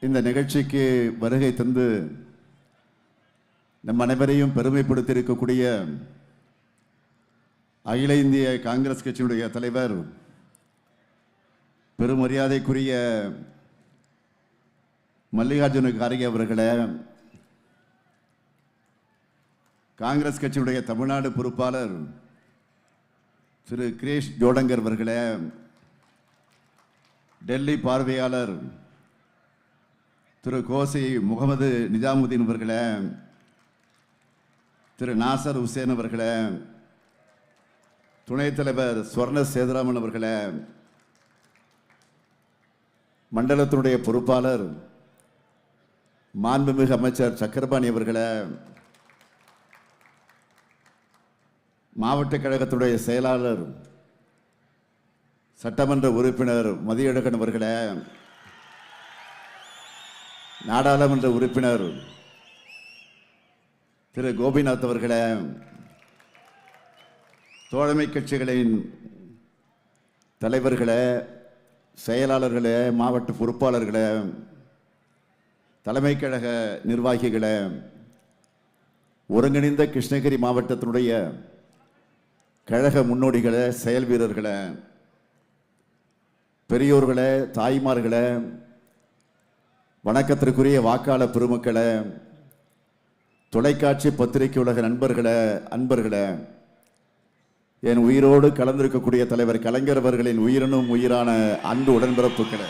இந்த நிகழ்ச்சிக்கு வருகை தந்து நம் அனைவரையும் பெருமைப்படுத்தியிருக்கக்கூடிய அகில இந்திய காங்கிரஸ் கட்சியினுடைய தலைவர் பெருமரியாதைக்குரிய மல்லிகார்ஜுன கார்கே அவர்களே, காங்கிரஸ் கட்சியுடைய தமிழ்நாடு பொறுப்பாளர் திரு கிரீஷ் ஜோடங்கர் அவர்களே, டெல்லி பார்வையாளர் திரு கோசி முகமது நிஜாமுதீன் அவர்களே, திரு நாசர் ஹுசேன் அவர்களே, துணைத் தலைவர் ஸ்வர்ண சேதுராமன் அவர்களே, மண்டலத்தினுடைய பொறுப்பாளர் மாண்புமிகு அமைச்சர் சக்கரபாணி அவர்களே, மாவட்ட கழகத்துடைய செயலாளர் சட்டமன்ற உறுப்பினர் மதியழகன் அவர்களே, நாடாளுமன்ற உறுப்பினர் திரு கோபிநாத் அவர்களே, தோழமை கட்சிகளின் தலைவர்களே, செயலாளர்களே, மாவட்ட பொறுப்பாளர்களே, தலைமை கழக நிர்வாகிகளே, ஒருங்கிணைந்த கிருஷ்ணகிரி மாவட்டத்தினுடைய கழக முன்னோடிகளே, செயல் வீரர்களே, பெரியோர்களே, தாய்மார்களே, வணக்கத்திற்குரிய வாக்காளர் பெருமக்களே, தொலைக்காட்சி பத்திரிகை உலக நண்பர்களே, அன்பர்களே, என் உயிரோடு கலந்திருக்கக்கூடிய தலைவர் கலைஞர் அவர்களின் உயிரினும் உயிரான அன்பு உடன்பிறப்புகளே,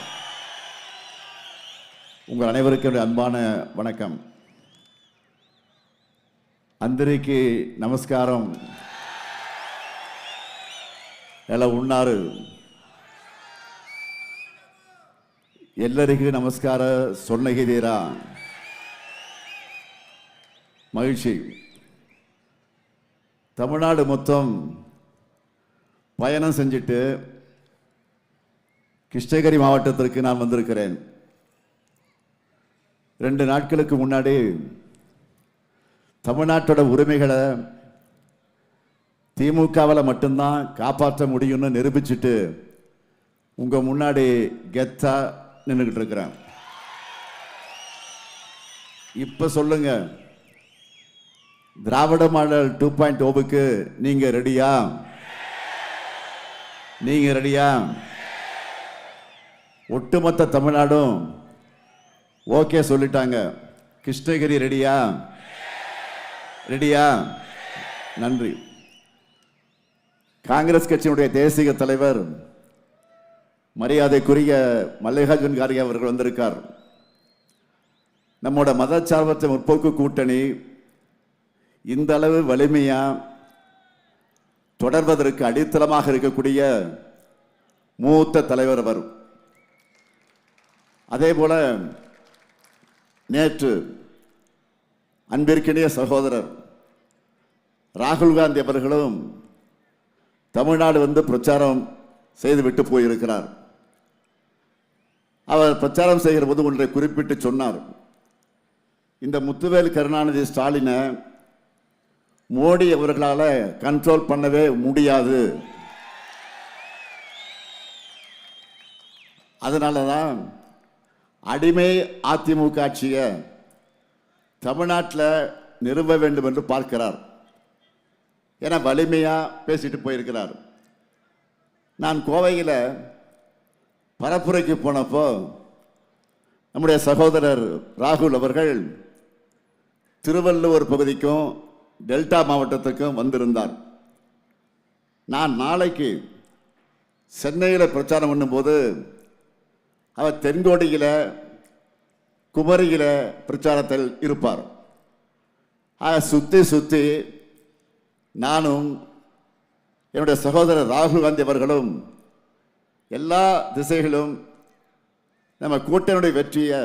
உங்கள் அனைவருக்கும் அன்பான வணக்கம். అందరికీ నమస్కారం. ఎలా ఉన్నారు? ಎಲ್ಲರಿಗೂ ನಮಸ್ಕಾರ ಸೊನ್ನಗಿದ್ದೀರಾ? மகிழ்ச்சி. தமிழ்நாடு மொத்தம் பயணம் செஞ்சுட்டு கிருஷ்ணகிரி மாவட்டத்திற்கு நான் வந்திருக்கிறேன். 2 நாட்களுக்கு முன்னாடி தமிழ்நாட்டோட உரிமைகளை திமுகவில் மட்டும்தான் காப்பாற்ற முடியும்னு நிரூபிச்சுட்டு உங்க முன்னாடி கெத்தா நின்றுகிட்டு இருக்கிறேன். இப்ப சொல்லுங்க, திராவிட மாடல் 2.0க்கு நீங்க ரெடியா? நீங்க ரெடியா? ஒட்டுமொத்த தமிழ்நாடும் ஓகே சொல்லிட்டாங்க. கிருஷ்ணகிரி ரெடியா? ரெடியா? நன்றி. காங்கிரஸ் கட்சியினுடைய தேசிய தலைவர் மரியாதைக்குரிய மல்லிகார்ஜுன் கார்கே அவர்கள் வந்திருக்கார். நம்மோட மதச்சார்பற்ற முற்போக்கு கூட்டணி இந்த அளவு வலிமையா தொடர்வதற்கு அடித்தளமாக இருக்கக்கூடிய மூத்த தலைவர் அவர். அதே போல நேற்று அன்பிற்கினிய சகோதரர் ராகுல் காந்தி அவர்களும் தமிழ்நாடு வந்து பிரச்சாரம் செய்துவிட்டு போயிருக்கிறார். அவர் பிரச்சாரம் செய்கிற போது ஒன்றை குறிப்பிட்டு சொன்னார். இந்த முத்துவேல் கருணாநிதி ஸ்டாலினை மோடி அவர்களால் கண்ட்ரோல் பண்ணவே முடியாது. அதனாலதான் அடிமை அதிமுக ஆட்சியை தமிழ்நாட்டில் நிறுவ வேண்டும் என்று பார்க்கிறார் என வலிமையா பேசிட்டு போயிருக்கிறார். நான் கோவையில் பரப்புரைக்கு போனப்போ நம்முடைய சகோதரர் ராகுல் அவர்கள் திருவள்ளூர் பகுதிக்கும் டெல்டா மாவட்டத்துக்கும் வந்திருந்தார். நான் நாளைக்கு சென்னையில் பிரச்சாரம் பண்ணும்போது அவர் தென்கோடியில் குமரியில் பிரச்சாரத்தில் இருப்பார். சுற்றி சுற்றி நானும் என்னுடைய சகோதரர் ராகுல் காந்தி அவர்களும் எல்லா திசைகளும் நம்ம கூட்டணியுடைய வெற்றியை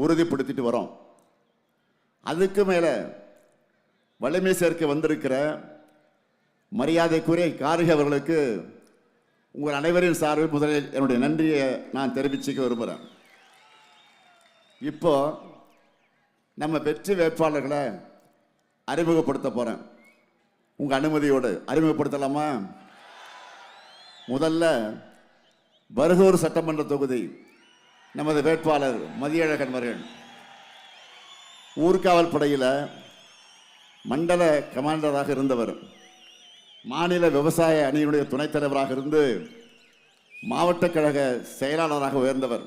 உறுதிப்படுத்திட்டு வரோம். அதுக்கு மேலே வலிமை சேர்க்க வந்திருக்கிற மரியாதைக்குரிய கார்கே அவர்களுக்கு உங்கள் அனைவரின் சார்பில் முதலில் என்னுடைய நன்றியை நான் தெரிவிச்சுக்க விரும்புகிறேன். இப்போ நம்ம வெற்றி வேட்பாளர்களை அறிமுகப்படுத்த போறேன். உங்க அனுமதியோடு அறிமுகப்படுத்தலாமா? முதல்ல பர்கூர் சட்டமன்ற தொகுதி நமது வேட்பாளர் மதியழகன் அவர்கள் ஊர்காவல் படையில் மண்டல கமாண்டராக இருந்தவர், மாநில விவசாய அணியினுடைய துணைத் தலைவராக இருந்து மாவட்ட கழக செயலாளராக உயர்ந்தவர்.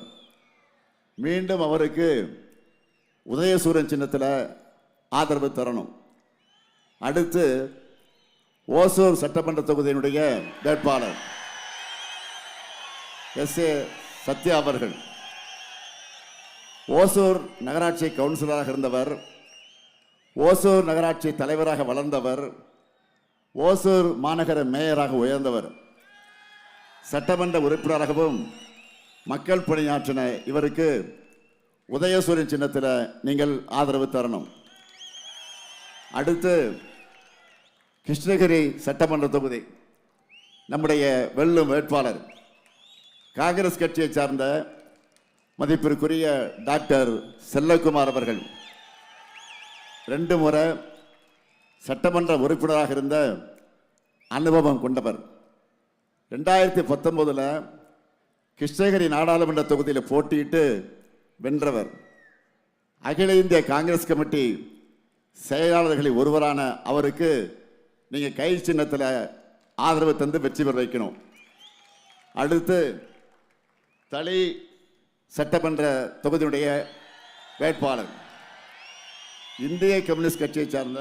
மீண்டும் அவருக்கு உதயசூரன் சின்னத்தில் ஆதரவு தரணும். அடுத்து ஓசூர் சட்டமன்ற தொகுதியினுடைய வேட்பாளர் எஸ்.ஏ. சத்யா அவர்கள் ஓசூர் நகராட்சி கவுன்சிலராக இருந்தவர், ஓசூர் நகராட்சி தலைவராக வளர்ந்தவர், ஓசூர் மாநகர மேயராக உயர்ந்தவர், சட்டமன்ற உறுப்பினராகவும் மக்கள் பணியாற்றின இவருக்கு உதயசூரியன் சின்னத்தில் நீங்கள் ஆதரவு தரணும். அடுத்து கிருஷ்ணகிரி சட்டமன்ற தொகுதி நம்முடைய வெல்லும் வேட்பாளர் காங்கிரஸ் கட்சியை சார்ந்த மதிப்பிற்குரிய டாக்டர் செல்லகுமார் அவர்கள் 2 முறை சட்டமன்ற உறுப்பினராக இருந்த அனுபவம் கொண்டவர். 2019 கிருஷ்ணகிரி நாடாளுமன்ற தொகுதியில் போட்டியிட்டு வென்றவர். அகில இந்திய காங்கிரஸ் கமிட்டி செயலாளர்களில் ஒருவரான அவருக்கு நீங்கள் கை சின்னத்தில் ஆதரவு தந்து வெற்றி பெற வைக்கணும். அடுத்து தளி சட்டமன்ற தொகுதியுடைய வேட்பாளர் இந்திய கம்யூனிஸ்ட் கட்சியை சார்ந்த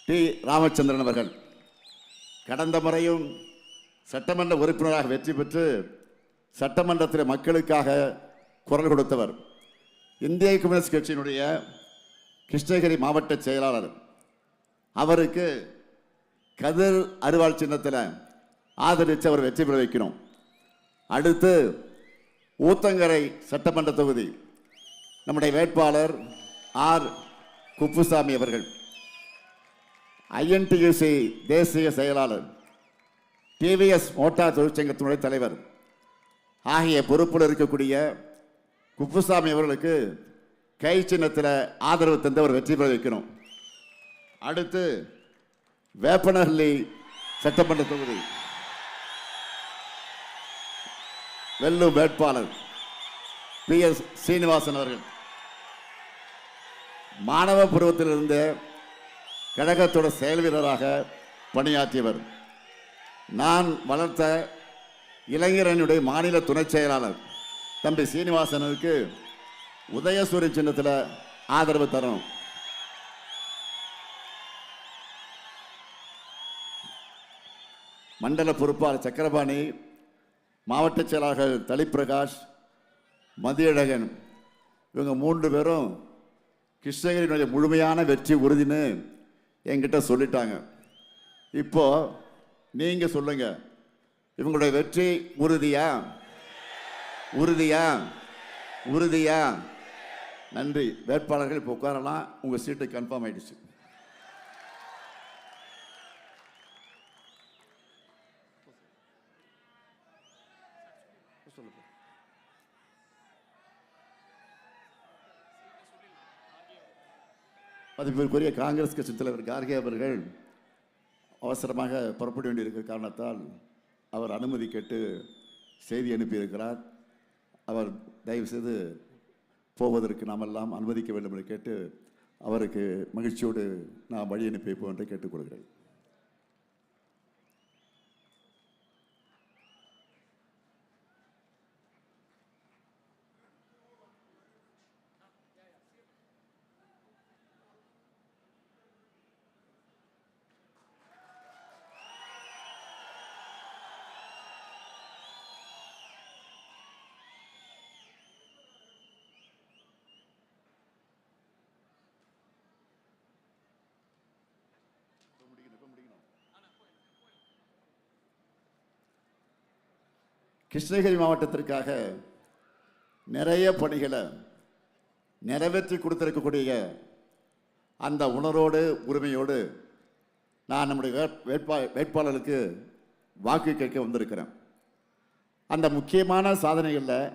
டி. ராமச்சந்திரன் அவர்கள் கடந்த முறையும் சட்டமன்ற உறுப்பினராக வெற்றி பெற்று சட்டமன்றத்தில் மக்களுக்காக குரல் கொடுத்தவர். இந்திய கம்யூனிஸ்ட் கட்சியினுடைய கிருஷ்ணகிரி மாவட்ட செயலாளர். அவருக்கு கதிர் அருவாள் சின்னத்தில் ஆதரித்து அவர் வெற்றி பெற வைக்கணும். அடுத்து ஊத்தங்கரை சட்டமன்ற தொகுதி நம்முடைய வேட்பாளர் ஆர். குப்புசாமி அவர்கள் INTUC தேசிய செயலாளர், TVS மோட்டார் தொழிற்சங்கத்தினுடைய தலைவர் ஆகிய பொறுப்பில் இருக்கக்கூடிய குப்புசாமி அவர்களுக்கு கை சின்னத்தில் ஆதரவு தந்து அவர் வெற்றி பெற வைக்கணும். அடுத்து வேப்பனஹள்ளி சட்டமன்ற தொகுதி வெல்லும் வேட்பாளர் PS சீனிவாசன் அவர்கள் மாணவ பருவத்திலிருந்து கழகத்தோட செயல் வீரராக பணியாற்றியவர். நான் வளர்த்த இளைஞரனுடைய மாநில துணை செயலாளர் தம்பி சீனிவாசனுக்கு உதயசூரியன் சின்னத்தில் ஆதரவு தரணும். மண்டல பொறுப்பாளர் சக்கரபாணி, மாவட்ட செயலாளர்கள் தளிப்பிரகாஷ், மதியழகன், இவங்க 3 பேரும் கிருஷ்ணகிரியினுடைய முழுமையான வெற்றி உறுதின்னு என்கிட்ட சொல்லிட்டாங்க. இப்போ நீங்க சொல்லுங்க, இவங்களுடைய வெற்றி உறுதியா? உறுதியா? உறுதியா? நன்றி. வேட்பாளர்கள் இப்போ உட்காரலாம். உங்க சீட்டு கன்ஃபார்ம் ஆயிடுச்சு. மதிப்பிற்குரிய காங்கிரஸ் கட்சி தலைவர் கார்கே அவர்கள் அவசரமாக புறப்பட வேண்டியிருக்கிற காரணத்தால் அவர் அனுமதி கேட்டு செய்தி அனுப்பியிருக்கிறார். அவர் தயவுசெய்து போவதற்கு நாமெல்லாம் அனுமதிக்க வேண்டும் என்று கேட்டு அவருக்கு மகிழ்ச்சியோடு நாம் வழி அனுப்பி வைப்போம் என்று கேட்டுக்கொள்கிறேன். கிருஷ்ணகிரி மாவட்டத்திற்காக நிறைய பணிகளை நிறைவேற்றி கொடுத்திருக்கக்கூடிய அந்த உணர்வோடு உரிமையோடு நான் நம்முடைய வேட்பாளருக்கு வாக்கு கேட்க வந்திருக்கிறேன். அந்த முக்கியமான சாதனைகளில்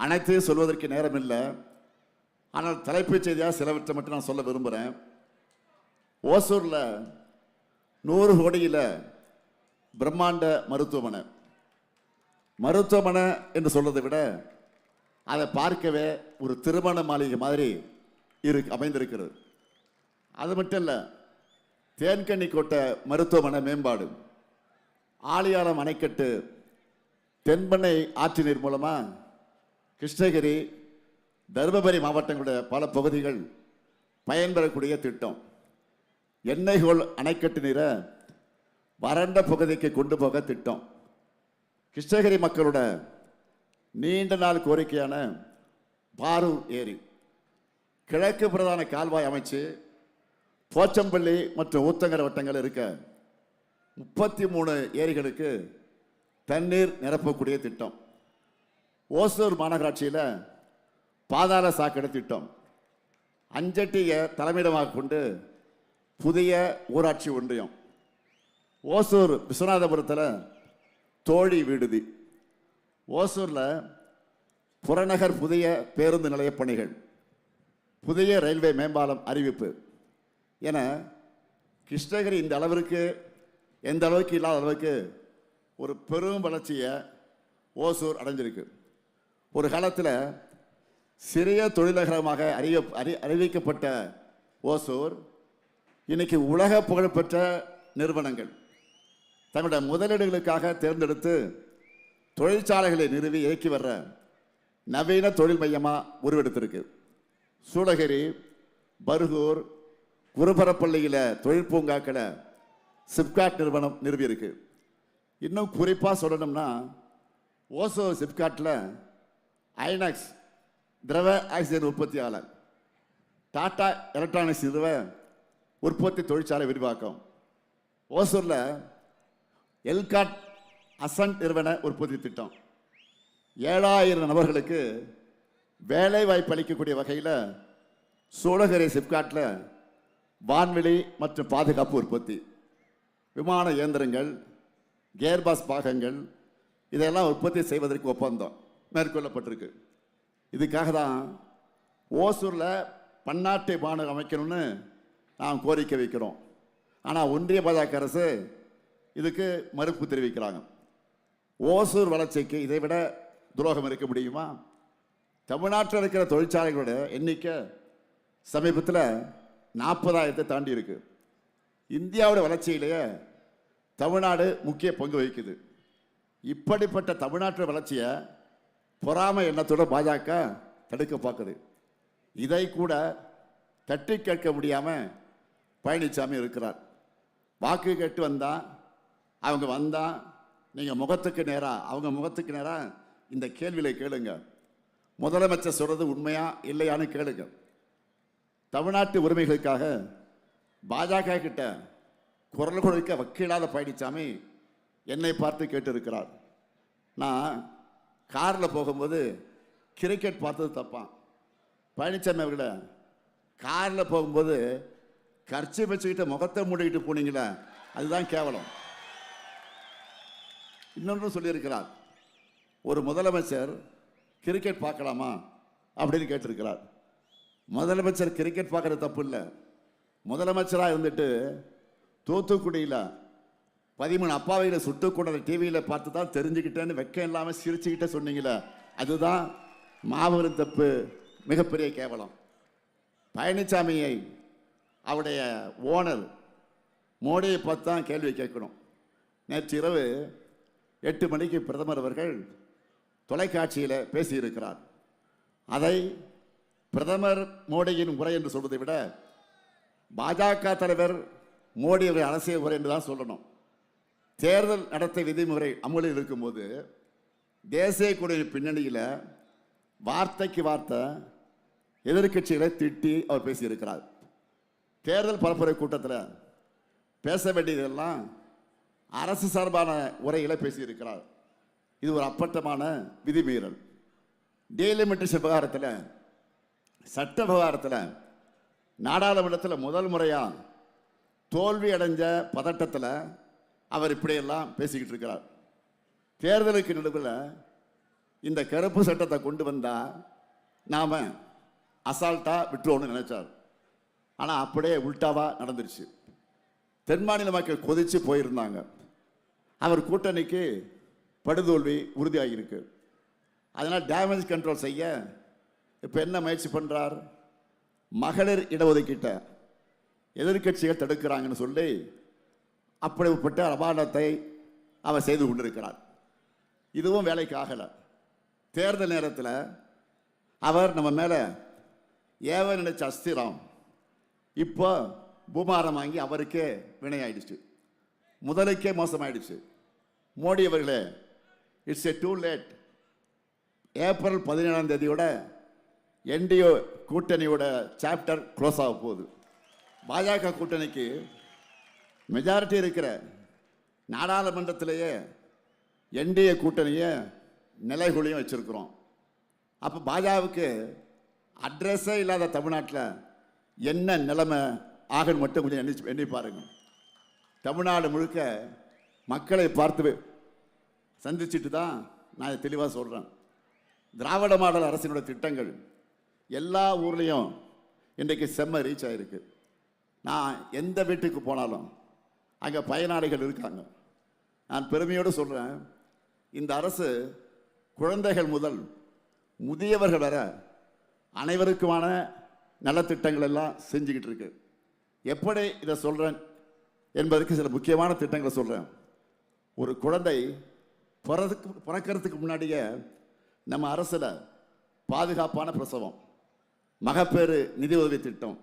அனைத்தையும் சொல்வதற்கு நேரம் இல்லை. ஆனால் தலைப்புச் செய்தியாக சிலவற்றை மட்டும் நான் சொல்ல விரும்புகிறேன். ஓசூரில் 100 கோடியில் பிரம்மாண்ட மருத்துவமனை என்று சொல்றதை விட அதை பார்க்கவே ஒரு திருமண மாளிகை மாதிரி அமைந்திருக்கிறது. அது மட்டும் இல்லை, தேன்கனி கோட்டை மருத்துவமனை மேம்பாடு, ஆழியாலம் அணைக்கட்டு, தென்பெண்ணை ஆற்று நீர் மூலமாக கிருஷ்ணகிரி, தருமபுரி மாவட்டங்களுடைய பல பகுதிகள் பயன்பெறக்கூடிய திட்டம். எண்ணெய்கோல் அணைக்கட்டு நீரை வறண்ட பகுதிக்கு கொண்டு போக திட்டம். கிருஷ்ணகிரி மக்களோட நீண்ட நாள் கோரிக்கையான பாரூர் ஏரி கிழக்கு பிரதான கால்வாய் அமைச்சு போச்சம்பள்ளி மற்றும் ஊத்தங்கரை வட்டங்கள் இருக்க 33 ஏரிகளுக்கு தண்ணீர் நிரப்பக்கூடிய திட்டம். ஓசூர் மாநகராட்சியில் பாதாள சாக்கடை திட்டம். அஞ்சட்டியை தலைமையிடமாக கொண்டு புதிய ஊராட்சி ஒன்றியம். ஓசூர் விஸ்வநாதபுரத்தில் தோழி விடுதி. ஓசூரில் புறநகர் புதிய பேருந்து நிலைய பணிகள், புதிய ரயில்வே மேம்பாலம் அறிவிப்பு என கிருஷ்ணகிரி இந்த அளவிற்கு எந்த அளவுக்கு இல்லாத அளவுக்கு ஒரு பெரும் வளர்ச்சியை ஓசூர் அடைஞ்சிருக்கு. ஒரு காலத்தில் சிறிய தொழிலகரமாக அறிவிக்கப்பட்ட ஓசூர் இன்னைக்கு உலக புகழ்பெற்ற நிறுவனங்கள் தங்களுடைய முதலீடுகளுக்காக தேர்ந்தெடுத்து தொழிற்சாலைகளை நிறுவி இயக்கி வர்ற நவீன தொழில் மையமாக உருவெடுத்திருக்கு. சூளகிரி, பர்கூர், குருபரப்பள்ளியில் தொழில் பூங்காக்களை சிப்காட் நிறுவனம் நிறுவியிருக்கு. இன்னும் குறிப்பாக சொல்லணும்னா ஓசூர் சிப்காட்டில் ஐநாக்ஸ் திரவ ஆக்சிஜன் உற்பத்தியாளர், டாடா எலக்ட்ரானிக்ஸ் நிறுவ உற்பத்தி தொழிற்சாலை விரிவாக்கம், ஓசூரில் எல்காட் அசன்ட் நிறுவன உற்பத்தி திட்டம், 7000 நபர்களுக்கு வேலை வாய்ப்பு அளிக்கக்கூடிய வகையில் சூளகிரி சிப்காட்டில் வான்வெளி மற்றும் பாதுகாப்பு உற்பத்தி, விமான இயந்திரங்கள், கேர்பாஸ் பாகங்கள் இதெல்லாம் உற்பத்தி செய்வதற்கு ஒப்பந்தம் மேற்கொள்ளப்பட்டிருக்கு. இதுக்காக தான் ஓசூரில் பன்னாட்டு விமானம் அமைக்கணும்னு நாம் கோரிக்கை வைக்கிறோம். ஆனால் ஒன்றிய பாஜக அரசு இதுக்கு மறுப்பு தெரிவிக்கிறாங்க. ஓசூர் வளர்ச்சிக்கு இதை விட துரோகம் இருக்க முடியுமா? தமிழ்நாட்டில் இருக்கிற தொழிற்சாலைகளோட எண்ணிக்கை சமீபத்தில் 40,000 தாண்டி இருக்கு. இந்தியாவோட வளர்ச்சியிலேயே தமிழ்நாடு முக்கிய பங்கு வகிக்குது. இப்படிப்பட்ட தமிழ்நாட்டு வளர்ச்சியை பொறாமை எண்ணத்தோட பாஜக தடுக்க பார்க்குது. இதை கூட தட்டி கேட்க முடியாமல் பழனிசாமி இருக்கிறார். வாக்கு கேட்டு அவங்க வந்தா நீங்கள் முகத்துக்கு நேராக அவங்க முகத்துக்கு நேராக இந்த கேள்வியை கேளுங்க. முதலமைச்சர் சொல்றது உண்மையா இல்லையான்னு கேளுங்க. தமிழ்நாட்டு உரிமைகளுக்காக பாஜக கிட்ட குரல் கொடுக்க வக்கீலாத பழனிசாமி என்னை பார்த்து கேட்டு இருக்கிறார். நான் காரில் போகும்போது கிரிக்கெட் பார்த்தது தப்பான். பழனிசாமி அவர்களை காரில் போகும்போது கர்ச்சி வச்சுக்கிட்ட முகத்தை மூடிக்கிட்டு போனீங்களே, அதுதான் கேவலம். இன்னொன்று சொல்லியிருக்கிறார், ஒரு முதலமைச்சர் கிரிக்கெட் பார்க்கலாமா அப்படின்னு கேட்டிருக்கிறார். முதலமைச்சர் கிரிக்கெட் பார்க்கறது தப்பு இல்லை. முதலமைச்சராக இருந்துட்டு தூத்துக்குடியில் 13 அப்பாவையில் சுட்டு கொண்ட டிவியில் பார்த்து தான் தெரிஞ்சுக்கிட்டேன்னு வெக்கம் இல்லாமல் சிரிச்சுக்கிட்டே சொன்னீங்களே, அதுதான் மாபெரும் தப்பு, மிகப்பெரிய கேவலம். பழனிசாமியை அவருடைய ஓனர் மோடியை பார்த்து தான் கேள்வி கேட்கணும். நேற்று இரவு 8 மணிக்கு பிரதமர் அவர்கள் தொலைக்காட்சியில் பேசியிருக்கிறார். அதை பிரதமர் மோடியின் உரை என்று சொல்வதை விட பாஜக தலைவர் மோடி அவர்கள் அரசியல் உரை என்று தான் சொல்லணும். தேர்தல் நடத்தை விதிமுறை அமலில் இருக்கும்போது தேசிய கொடியின் பின்னணியில் வார்த்தைக்கு வார்த்தை எதிர்கட்சிகளை திட்டி அவர் பேசியிருக்கிறார். தேர்தல் பரப்புரை கூட்டத்தில் பேச வேண்டியதெல்லாம் அரசு சார்பான உரைகளை பேசியிருக்கிறார். இது ஒரு அப்பட்டமான விதிமீறல். டீலிமிட்டேஷன் விவகாரத்தில், சட்ட விவகாரத்தில் நாடாளுமன்றத்தில் முதல் முறையாக தோல்வி அடைஞ்ச பதட்டத்தில் அவர் இப்படியெல்லாம் பேசிக்கிட்டு இருக்கிறார். தேர்தலுக்கு நடுவில் இந்த கருப்பு சட்டத்தை கொண்டு வந்தால் நாம் அசால்ட்டாக விட்டுருவோம்னு நினைச்சார். ஆனால் அப்படியே உல்டாவாக நடந்துருச்சு. தென் மாநில மக்கள் கொதிச்சு போயிருந்தாங்க. அவர் கூட்டணிக்கு படுதோல்வி உறுதியாகியிருக்கு. அதனால் டேமேஜ் கண்ட்ரோல் செய்ய இப்போ என்ன முயற்சி பண்ணுறார்? மகளிர் இடஒதுக்கீட்டை எதிர்க்கட்சிகள் தடுக்கிறாங்கன்னு சொல்லி அப்படிப்பட்ட அபாண்டத்தை அவர் செய்து கொண்டிருக்கிறார். இதுவும் வேலைக்கு ஆகலை. தேர்தல் நேரத்தில் அவர் நம்ம மேலே ஏவ நினைச்ச அஸ்திரம் இப்போ பூமாரம் வாங்கி அவருக்கே வினையாயிடுச்சு, முதலுக்கே மோசமாயிடுச்சு. மோடி அவர்களே, it's a too late. April 17ஆம் தேதியோட என்டிஓ கூட்டணியோட சாப்டர் க்ளோஸ் ஆக போகுது. பாஜக கூட்டணிக்கு மெஜாரிட்டி இருக்கிற நாடாளுமன்றத்திலேயே என்டிஏ கூட்டணியை நிலைகுலியும் வச்சிருக்கிறோம். அப்போ பாஜகவுக்கு அட்ரஸே இல்லாத தமிழ்நாட்டில் என்ன நிலைமை ஆகன்னு மட்டும் கொஞ்சம் எண்ணி பாருங்க. தமிழ்நாடு முழுக்க மக்களை பார்த்து சந்திச்சுட்டு தான் நான் இதை தெளிவாக சொல்கிறேன். திராவிட மாடல் அரசினுடைய திட்டங்கள் எல்லா ஊர்லேயும் இன்றைக்கு செம்ம ரீச் ஆகிருக்கு. நான் எந்த வீட்டுக்கு போனாலும் அங்கே பயனாளிகள் இருக்காங்க. நான் பெருமையோடு சொல்கிறேன், இந்த அரசு குழந்தைகள் முதல் முதியவர்கள் வர அனைவருக்குமான நலத்திட்டங்கள் எல்லாம் செஞ்சுக்கிட்டு இருக்கு. எப்படி இதை சொல்கிறேன் என்பதற்கு சில முக்கியமான திட்டங்களை சொல்கிறேன். ஒரு குழந்தை பிறக்கிறதுக்கு முன்னாடியே நம்ம அரசில் பாதுகாப்பான பிரசவம், மகப்பேறு நிதி உதவி திட்டம்,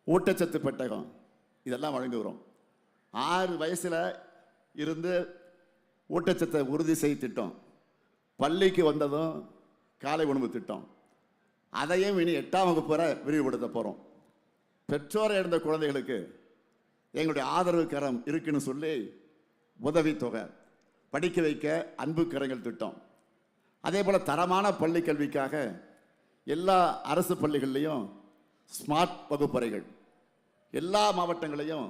ஊட்டச்சத்து பெட்டகம் இதெல்லாம் வழங்குகிறோம். 6 வயசில் இருந்து ஊட்டச்சத்தை உறுதி செய் திட்டம், பள்ளிக்கு வந்ததும் காலை உணவு திட்டம், அதையும் இனி 8ஆம் வகுப்பு வரை விரிவுபடுத்த போகிறோம். பெற்றோரை இழந்த குழந்தைகளுக்கு எங்களுடைய ஆதரவு கரம் இருக்குன்னு சொல்லி உதவித்தொகை, படிக்க வைக்க அன்பு கரங்கள் திட்டம், அதே போல் தரமான பள்ளி கல்விக்காக எல்லா அரசு பள்ளிகள்லையும் ஸ்மார்ட் வகுப்பறைகள், எல்லா மாவட்டங்களையும்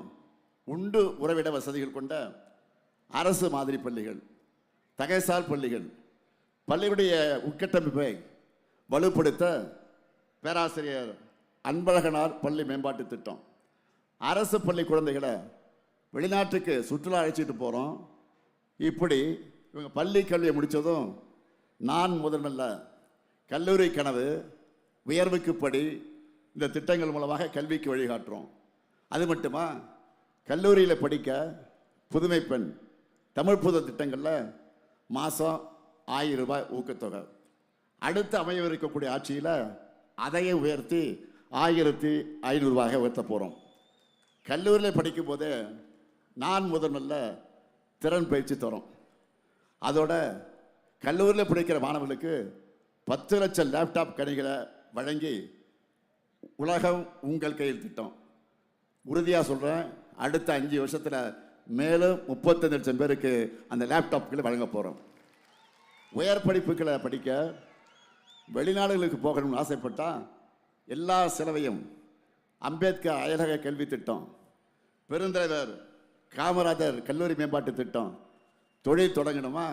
உண்டு உறைவிட வசதிகள் கொண்ட அரசு மாதிரி பள்ளிகள், தகைசால் பள்ளிகள், பள்ளியுடைய உட்கட்டமைப்பை வலுப்படுத்த பேராசிரியர் அன்பழகனார் பள்ளி மேம்பாட்டு திட்டம், அரசு பள்ளி குழந்தைகளை வெளிநாட்டுக்கு சுற்றுலா அழைச்சிட்டு போகிறோம். இப்படி இவங்க பள்ளி கல்வியை முடித்ததும் நான் முதல்ல கல்லூரி கனவு, உயர்வுக்கு படி இந்த திட்டங்கள் மூலமாக கல்விக்கு வழிகாட்டுறோம். அது மட்டுமா, கல்லூரியில் படிக்க புதுமை பெண், தமிழ் புது திட்டங்களில் மாதம் 1000 ரூபாய் ஊக்கத்தொகை. அடுத்து அமைய இருக்கக்கூடிய ஆட்சியில் அதையே உயர்த்தி 1500 ரூபாயாக உயர்த்த போகிறோம். கல்லூரியில் படிக்கும் போதே நான் முதல்ல திறன் பயிற்சி தரோம். அதோட கல்லூரியில் படிக்கிற மாணவர்களுக்கு 10 லட்சம் லேப்டாப் கணிகளை வழங்கி உலகம் உங்கள் கையில் திட்டம். உறுதியாக சொல்கிறேன், அடுத்த 5 வருஷத்தில் மேலும் 35 லட்சம் பேருக்கு அந்த லேப்டாப்களை வழங்க போகிறோம். உயர் படிப்புகளை படிக்க வெளிநாடுகளுக்கு போகணும்னு ஆசைப்பட்டால் எல்லா செலவையும் அம்பேத்கர் அயலக கல்வி திட்டம், பெருந்தலைவர் காமராஜர் கல்லூரி மேம்பாட்டு திட்டம், தொழில் தொடங்கணுமா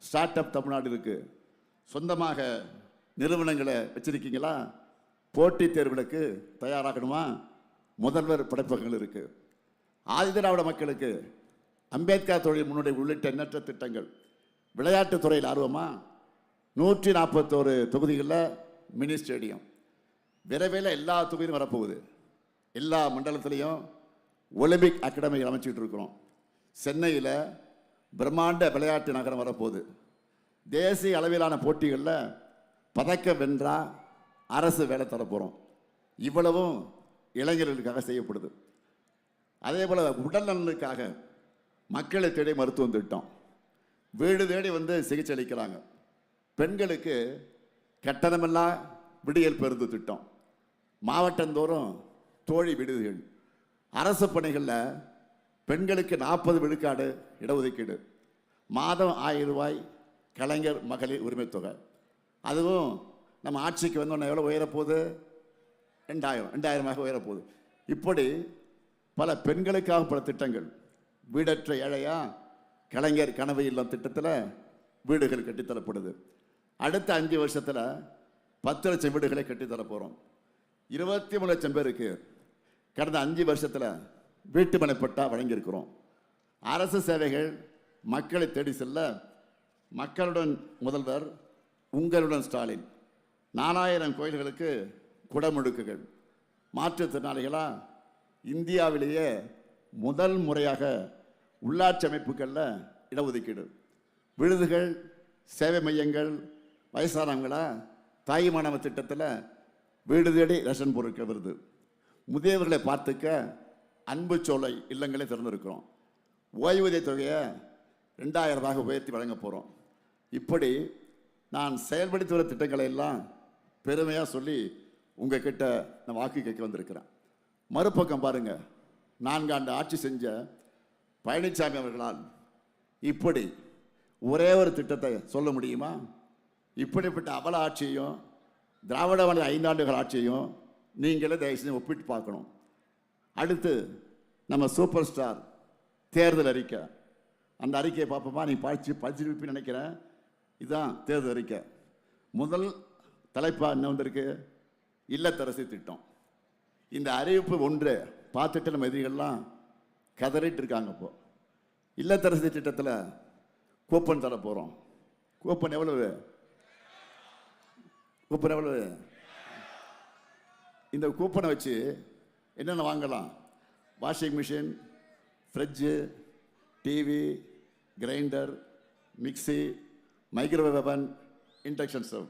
ஸ்டார்ட் அப் தமிழ்நாடு இருக்குது, சொந்தமாக நிறுவனங்களை வச்சிருக்கீங்களா, போட்டித் தேர்வுகளுக்கு தயாராகணுமா முதல்வர் படைப்பகங்கள் இருக்குது, ஆதிதிராவிட மக்களுக்கு அம்பேத்கர் தொழில் முன்னோடி உள்ளிட்ட எண்ணற்ற திட்டங்கள், விளையாட்டுத் துறையில் ஆர்வமா 141 தொகுதிகளில் மினி ஸ்டேடியம், விரைவில் எல்லா தொகுதியிலும் வரப்போகுது. எல்லா மண்டலத்திலையும் ஒலிம்பிக் அகாடமிகள் அமைச்சிட்டு இருக்கிறோம். சென்னையில் பிரம்மாண்ட விளையாட்டு நகரம் வரப்போகுது. தேசிய அளவிலான போட்டிகளில் பதக்கம் வென்றா அரசு வேலை தரப்போகிறோம். இவ்வளவும் இளைஞர்களுக்காக செய்யப்படுது. அதே போல் உடல் நலனுக்காக மக்களை தேடி மருத்துவம் திட்டம், வீடு தேடி வந்து சிகிச்சை அளிக்கிறாங்க. பெண்களுக்கு கட்டணமெல்லாம் விடியல் பெருந்து திட்டம், மாவட்டந்தோறும் தோழி விடுதிகள், அரசு பணிகளில் பெண்களுக்கு 40 விழுக்காடு இடஒதுக்கீடு, மாதம் 1000 ரூபாய் கலைஞர் மகளிர் உரிமை தொகை. அதுவும் நம்ம ஆட்சிக்கு வந்தோன்னே எவ்வளோ உயரப்போகுது? 2000 உயரப்போகுது. இப்படி பல பெண்களுக்காக பல திட்டங்கள். வீடற்ற ஏழையா கலைஞர் கனவு இல்லம் திட்டத்தில் வீடுகள் கட்டித்தரப்படுது. அடுத்த 5 வருஷத்தில் 10 லட்சம் வீடுகளை கட்டித்தர போகிறோம். 23 லட்சம் பேருக்கு கடந்த 5 வருஷத்தில் வீட்டு மனை பட்டா வழங்கியிருக்கிறோம். அரசு சேவைகள் மக்களை தேடி செல்ல மக்களுடன் முதல்வர் உங்களுடன் ஸ்டாலின் 4000 கோயில்களுக்கு குடமுழுக்குகள். மாற்றுத்திறனாளிகளா இந்தியாவிலேயே முதல் முறையாக உள்ளாட்சி அமைப்புகளில் இடஒதுக்கீடு. விடுதிகள், சேவை மையங்கள், வயசானவங்களா தாய் மாணவ திட்டத்தில் வீடு தேடி ரேஷன் பொருட்கள் வருது. முதியவர்களை பார்த்துக்க அன்பு சோலை இல்லங்களை திறந்திருக்கிறோம். ஓய்வூதிய தொகையை 2000 ரூபாய் உயர்த்தி வழங்க போகிறோம். இப்படி நான் செயல்படுத்தி வர திட்டங்களை எல்லாம் பெருமையாக சொல்லி உங்ககிட்ட நான் வாக்கு கேட்க வந்திருக்கிறேன். மறுபக்கம் பாருங்க, 4 ஆண்டு ஆட்சி செஞ்ச பழனிசாமி அவர்களால் இப்படி ஒரே ஒரு திட்டத்தை சொல்ல முடியுமா? இப்படிப்பட்ட அவல ஆட்சியையும் திராவிட மாடல் 5 ஆண்டுகள் ஆட்சியையும் நீங்களே தயவு செஞ்சு ஒப்பிட்டு பார்க்கணும். அடுத்து நம்ம சூப்பர் ஸ்டார் தேர்தல் அறிக்கை. அந்த அறிக்கையை பார்ப்போமா? நீ படிச்சிருப்பீன்னு நினைக்கிறேன். இதுதான் தேர்தல் அறிக்கை. முதல் தலைப்பாக என்ன வந்திருக்கு? இல்லத்தரசி திட்டம். இந்த அறிவிப்பு ஒன்று பார்த்துட்டு நம்ம எதிரிகள்லாம் கதறிட்டு இருக்காங்க. இப்போ இல்லத்தரசி திட்டத்தில் கூப்பன் தர போகிறோம். கூப்பன் எவ்வளவு? கூப்பன் எவ்வளவு? இந்த கூப்பனை வச்சு என்னென்ன வாங்கலாம்? Washing machine, fridge, TV, grinder, mixie, microwave அவன், இண்டக்ஷன் ஸ்டவ்,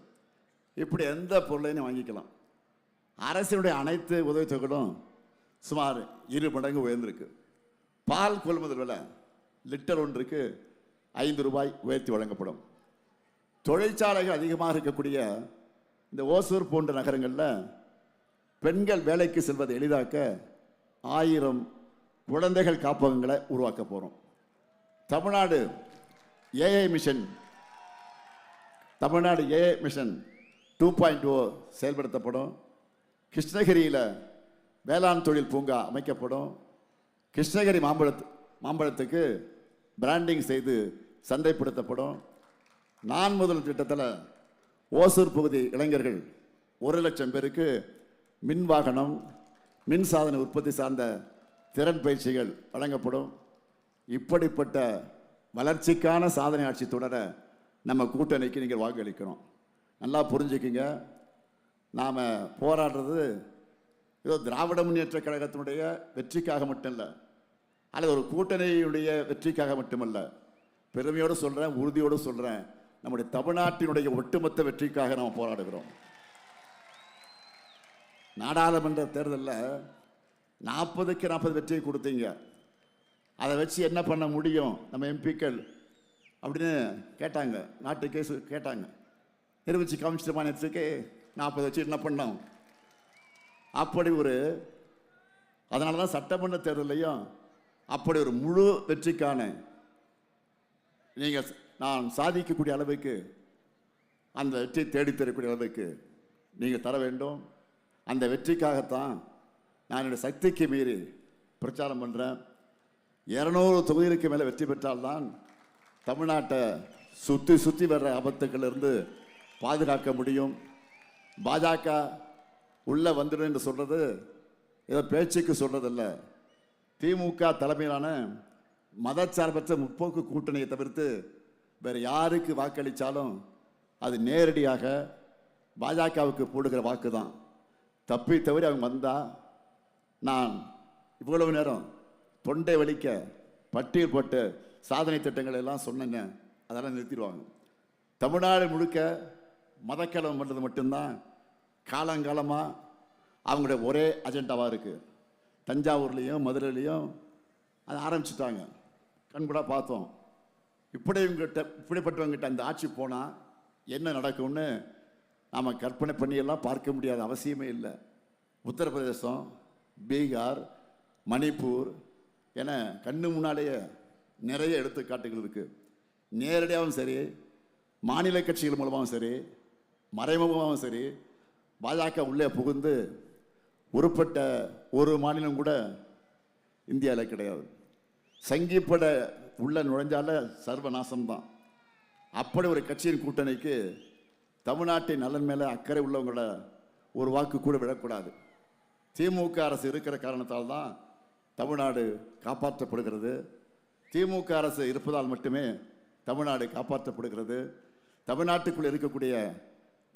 இப்படி எந்த பொருளையும் வாங்கிக்கலாம். அரசினுடைய அனைத்து உதவித்தொகைகளும் சுமார் 2 மடங்கு உயர்ந்திருக்கு. பால் கொள்முதல் விலை லிட்டர் ஒன்றுக்கு 5 ரூபாய் உயர்த்தி வழங்கப்படும். தொழிற்சாலைகள் அதிகமாக இருக்கக்கூடிய இந்த ஓசூர் போன்ற நகரங்களில் பெண்கள் வேலைக்கு செல்வதை எளிதாக்க 1000 குழந்தைகள் காப்பகங்களை உருவாக்க போகிறோம். தமிழ்நாடு ஏஐ மிஷன் 2.0 செயல்படுத்தப்படும். கிருஷ்ணகிரியில் வேளாண் தொழில் பூங்கா அமைக்கப்படும். கிருஷ்ணகிரி மாம்பழத்துக்கு பிராண்டிங் செய்து சந்தைப்படுத்தப்படும். நான் முதல் திட்டத்தில் ஓசூர் பகுதி இளைஞர்கள் 1,00,000 பேருக்கு மின் வாகனம், மின் சாதன உற்பத்தி சார்ந்த திறன் பயிற்சிகள் வழங்கப்படும். இப்படிப்பட்ட வளர்ச்சிக்கான சாதனை ஆட்சி தொடர நம்ம கூட்டணிக்கு நீங்கள் வாக்களிக்கணும். நல்லா புரிஞ்சுக்கிங்க, நாம் போராடுறது ஏதோ திராவிட முன்னேற்ற கழகத்தினுடைய வெற்றிக்காக மட்டும் இல்லை, அல்லது ஒரு கூட்டணியுடைய வெற்றிக்காக மட்டுமல்ல. பெருமையோடு சொல்கிறேன், உறுதியோடு சொல்கிறேன், நம்முடைய தமிழ்நாட்டினுடைய ஒட்டுமொத்த வெற்றிக்காக நாம் போராடுகிறோம். நாடாளுமன்ற தேர்தலில் 40க்கு 40 வெற்றியை கொடுத்தீங்க. அதை வச்சு என்ன பண்ண முடியும் நம்ம எம்பிக்கள் அப்படின்னு கேட்டாங்க. நாட்டு கேஸ் கேட்டாங்க. நிரூபிச்சு காமிச்சிட்டு மாநிலத்துக்கு 40 வச்சு என்ன பண்ணோம்? அப்படி அதனால தான் சட்டமன்ற தேர்தலையும் அப்படி ஒரு முழு வெற்றிக்கான நீங்கள் நான் சாதிக்கக்கூடிய அளவுக்கு, அந்த வெற்றி தேடித்தரக்கூடிய அளவுக்கு நீங்கள் தர வேண்டும். அந்த வெற்றிக்காகத்தான் நான் என்னுடைய சக்திக்கு மீறி பிரச்சாரம் பண்ணுறேன். 200 தொகுதிக்கு மேலே வெற்றி பெற்றால்தான் தமிழ்நாட்டை சுற்றி சுற்றி வர்ற ஆபத்துக்களிலிருந்து பாதுகாக்க முடியும். பாஜக உள்ளே வந்துடும் என்று சொல்கிறது ஏதோ பேச்சுக்கு சொல்கிறதில்ல. திமுக தலைமையிலான மதச்சார்பற்ற முற்போக்கு கூட்டணியை தவிர்த்து வேறு யாருக்கு வாக்களித்தாலும் அது நேரடியாக பாஜகவுக்கு போடுகிற வாக்கு தான். தப்பி தவறி அவங்க வந்தால் நான் இவ்வளவு நேரம் தொண்டை வலிக்க பட்டியல் போட்டு சாதனை திட்டங்கள் எல்லாம் சொன்னேங்க, அதெல்லாம் நிறுத்திடுவாங்க. தமிழ்நாடு முழுக்க மதக்கலவரம் பண்ணுறது மட்டும்தான் காலங்காலமாக அவங்களுடைய ஒரே அஜெண்டாவாக இருக்குது. தஞ்சாவூர்லேயும் மதுரையிலையும் அதை ஆரம்பிச்சுட்டாங்க. கண்கூடாக பார்த்தோம். இப்படிப்பட்டவங்கிட்ட அந்த ஆட்சி போனால் என்ன நடக்கும்னு நாம் கற்பனை பண்ணியெல்லாம் பார்க்க முடியாத அவசியமே இல்லை. உத்தரப்பிரதேசம், பீகார், மணிப்பூர் என கண்ணு முன்னாலேயே நிறைய எடுத்துக்காட்டுகள் இருக்குது. நேரடியாகவும் சரி, மாநில கட்சிகள் மூலமாகவும் சரி, மறைமுகமாகவும் சரி, பாஜக உள்ளே புகுந்து உருப்பட்ட ஒரு மாநிலம் கூட இந்தியாவில் கிடையாது. சங்கிப்பட உள்ள நுழைஞ்சால சர்வநாசம்தான். அப்படி ஒரு கட்சியின் கூட்டணிக்கு தமிழ்நாட்டின் நலன் மேலே அக்கறை உள்ளவங்கள ஒரு வாக்கு கூட விடக்கூடாது. திமுக அரசு இருக்கிற காரணத்தால் தான் தமிழ்நாடு காப்பாற்றப்படுகிறது. திமுக அரசு இருப்பதால் மட்டுமே தமிழ்நாடு காப்பாற்றப்படுகிறது. தமிழ்நாட்டுக்குள்ள இருக்கக்கூடிய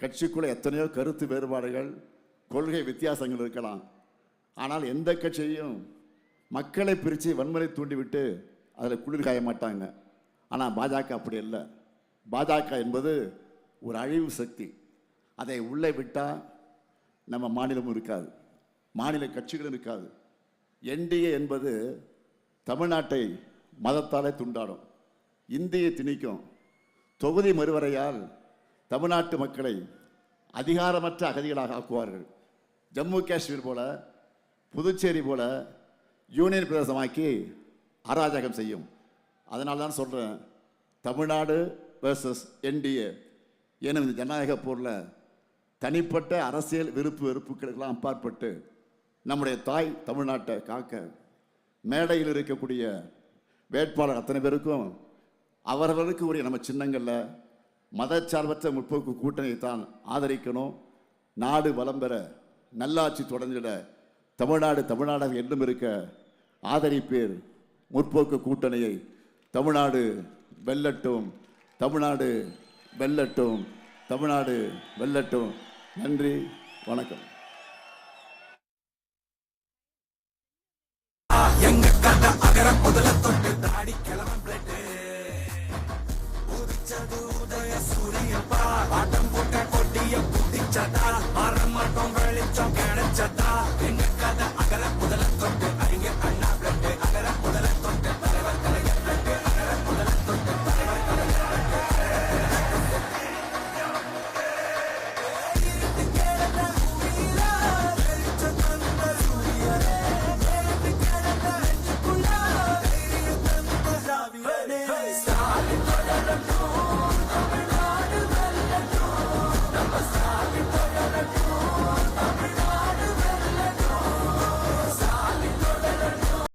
கட்சிக்குள்ள எத்தனையோ கருத்து வேறுபாடுகள், கொள்கை வித்தியாசங்கள் இருக்கலாம். ஆனால் எந்த கட்சியையும் மக்களை பிரித்து வன்முறை தூண்டிவிட்டு அதில் குளிர் காய மாட்டாங்க. ஆனால் பாஜக அப்படி இல்லை. பாஜக என்பது ஒரு அழிவு சக்தி. அதை உள்ளே விட்டால் நம்ம மாநிலமும் இருக்காது, மாநில கட்சிகளும் இருக்காது. என்டிஏ என்பது தமிழ்நாட்டை மதத்தாலே துண்டாடும், இந்தியை திணிக்கும். தொகுதி மறுவரையால் தமிழ்நாட்டு மக்களை அதிகாரமற்ற அகதிகளாக ஆக்குவார்கள். ஜம்மு காஷ்மீர் போல, புதுச்சேரி போல யூனியன் பிரதேசமாக்கி அராஜகம் செய்யும். அதனால தான் சொல்கிறேன், தமிழ்நாடு வெர்சஸ் என்டிஏ எனும் இந்த ஜனநாயக போரில் தனிப்பட்ட அரசியல் விருப்பு வெறுப்புகளுக்கெல்லாம் அப்பாற்பட்டு நம்முடைய தாய் தமிழ்நாட்டை காக்க மேடையில் இருக்கக்கூடிய வேட்பாளர் அத்தனை பேருக்கும் அவர்களுக்கு உரிய நம்ம சின்னங்களில் மதச்சார்பற்ற முற்போக்கு கூட்டணியை தான் ஆதரிக்கணும். நாடு வளம் பெற, நல்லாட்சி தொடர்ந்திட, தமிழ்நாடாக என்றும் இருக்க ஆதரிப்பேர் முற்போக்கு கூட்டணியை. தமிழ்நாடு வெல்லட்டும், தமிழ்நாடு வெல்லட்டும், தமிழ்நாடு வெல்லட்டும். நன்றி, வணக்கம். எங்க கதை அகர முதல தொட்டு தாடி கிளம்பு பிளட்டு உதிச்சது உதய சூரியப்பா ஆட்டம் போட்ட கொட்டிய புதிச்சதா மரம் மட்டும் வெளிச்சம் கிடைச்சதா